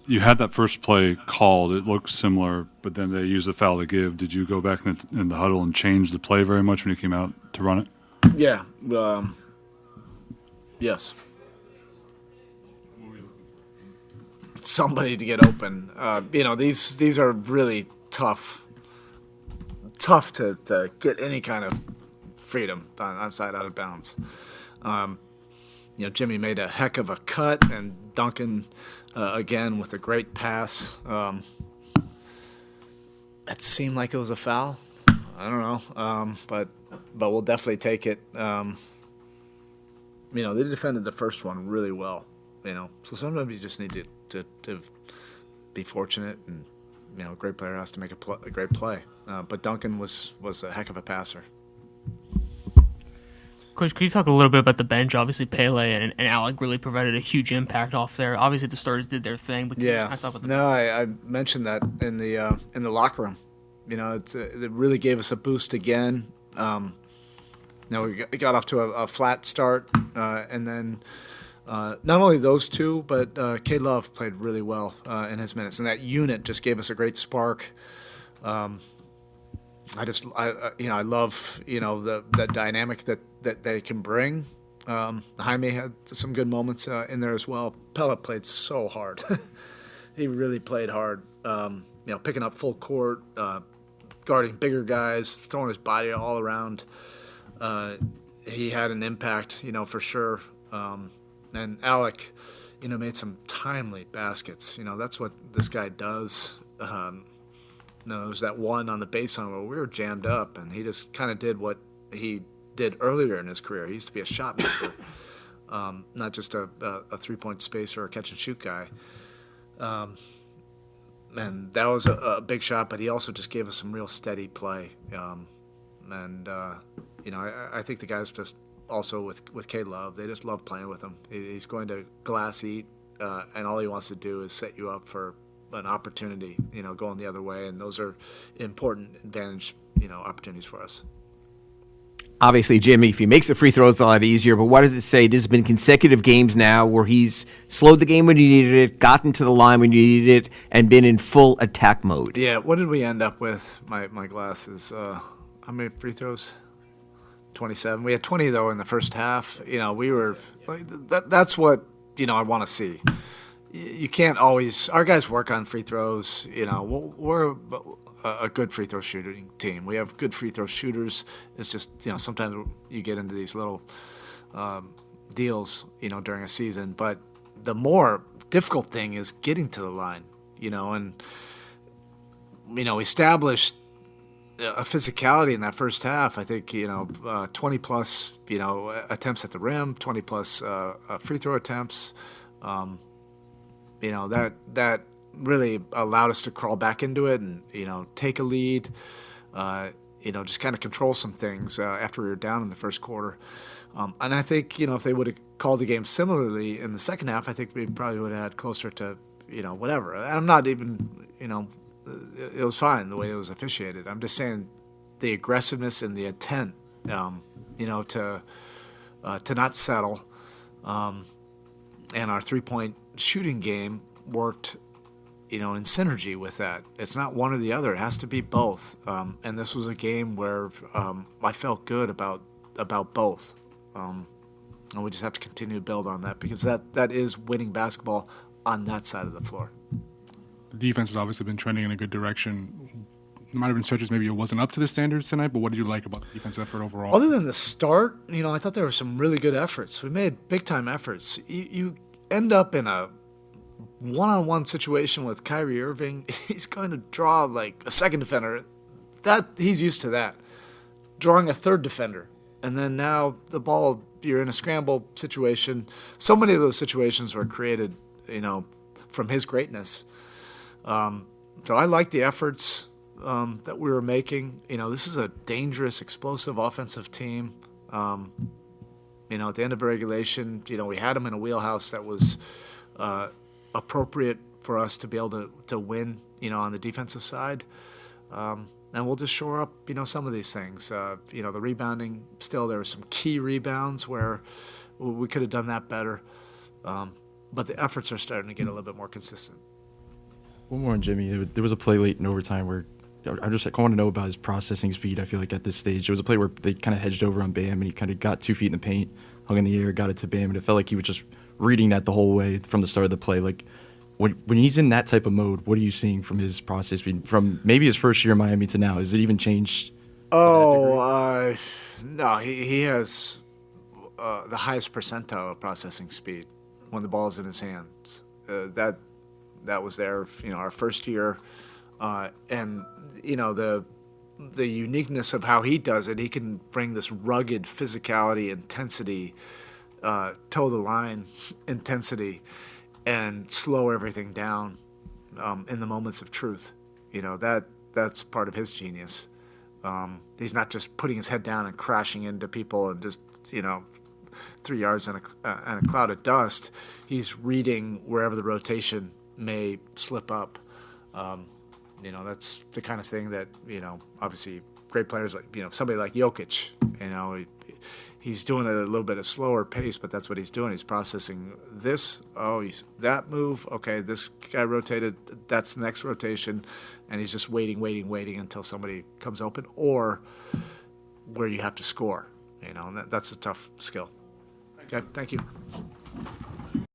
you had that first play called. It looked similar, but then they used the foul to give. Did you go back in the huddle and change the play very much when you came out to run it? Yeah. Yes. Somebody to get open. These are really tough to get any kind of freedom onside out of bounds. Jimmy made a heck of a cut, and Duncan again with a great pass. It seemed like it was a foul. I don't know, but we'll definitely take it. They defended the first one really well. So sometimes you just need to be fortunate, and a great player has to make a great play. But Duncan was a heck of a passer. Coach, could you talk a little bit about the bench? Obviously, Pelle and Alec really provided a huge impact off there. Obviously, the starters did their thing, but I mentioned that in the locker room. It really gave us a boost again. We got off to a flat start, and then not only those two, but K Love played really well in his minutes, and that unit just gave us a great spark. I love the dynamic that they can bring. Jaime had some good moments in there as well. Pelle played so hard. He really played hard. Picking up full court, guarding bigger guys, throwing his body all around. He had an impact, for sure. And Alec, made some timely baskets. That's what this guy does. There was that one on the baseline where we were jammed up, and he just kind of did what he did earlier in his career. He used to be a shot maker, not just a three-point spacer or a catch-and-shoot guy. And that was a big shot, but he also just gave us some real steady play. I think the guys just also with K Love, they just love playing with him. He's going to glass eat, and all he wants to do is set you up for an opportunity, going the other way, and those are important advantage, opportunities for us. Obviously, Jimmy, if he makes the free throws, a lot easier, but what does it say? This has been consecutive games now where he's slowed the game when you needed it, gotten to the line when you needed it, and been in full attack mode. Yeah, what did we end up with? My glasses. How many free throws? 27. We had 20, though, in the first half. We were that's what, I want to see. You can't always – our guys work on free throws. We're a good free throw shooting team. We have good free throw shooters. It's just, sometimes you get into these little deals, during a season. But the more difficult thing is getting to the line, and, established a physicality in that first half. I think, 20-plus, attempts at the rim, 20-plus free throw attempts. That really allowed us to crawl back into it and, take a lead, just kind of control some things after we were down in the first quarter. And I think, if they would have called the game similarly in the second half, I think we probably would have had closer to, whatever. I'm not even, it was fine the way it was officiated. I'm just saying the aggressiveness and the intent, to not settle. And our three-point shooting game worked, in synergy with that. It's not one or the other. It has to be both. And this was a game where I felt good about both. And we just have to continue to build on that because that is winning basketball on that side of the floor. The defense has obviously been trending in a good direction. There might have been stretches maybe it wasn't up to the standards tonight, but what did you like about the defensive effort overall? Other than the start, I thought there were some really good efforts. We made big-time efforts. You end up in a one-on-one situation with Kyrie Irving. He's going to draw like a second defender. He's used to that. Drawing a third defender. And then now the ball, you're in a scramble situation. So many of those situations were created, from his greatness. So I like the efforts that we were making. This is a dangerous, explosive offensive team. At the end of regulation, we had them in a wheelhouse that was appropriate for us to be able to win, on the defensive side. And we'll just shore up, some of these things. The rebounding, still there were some key rebounds where we could have done that better. But the efforts are starting to get a little bit more consistent. One more on Jimmy. There was a play late in overtime where I want to know about his processing speed. I feel like at this stage, there was a play where they kind of hedged over on Bam, and he kind of got 2 feet in the paint, hung in the air, got it to Bam, and it felt like he was just reading that the whole way from the start of the play. Like, when he's in that type of mode, what are you seeing from his process speed from maybe his first year in Miami to now? Has it even changed? No, he has the highest percentile of processing speed when the ball's in his hands. That was there, our first year, and the uniqueness of how he does it. He can bring this rugged physicality, intensity, toe the line intensity, and slow everything down in the moments of truth. That's part of his genius. He's not just putting his head down and crashing into people and just 3 yards and a cloud of dust. He's reading wherever the rotation may slip up. That's the kind of thing that obviously great players like somebody like Jokic. He's doing it at a little bit of slower pace, but that's what he's doing. He's processing this. Oh, he's that move. Okay, this guy rotated. That's the next rotation, and he's just waiting until somebody comes open or where you have to score. And that's a tough skill. Okay, thank you.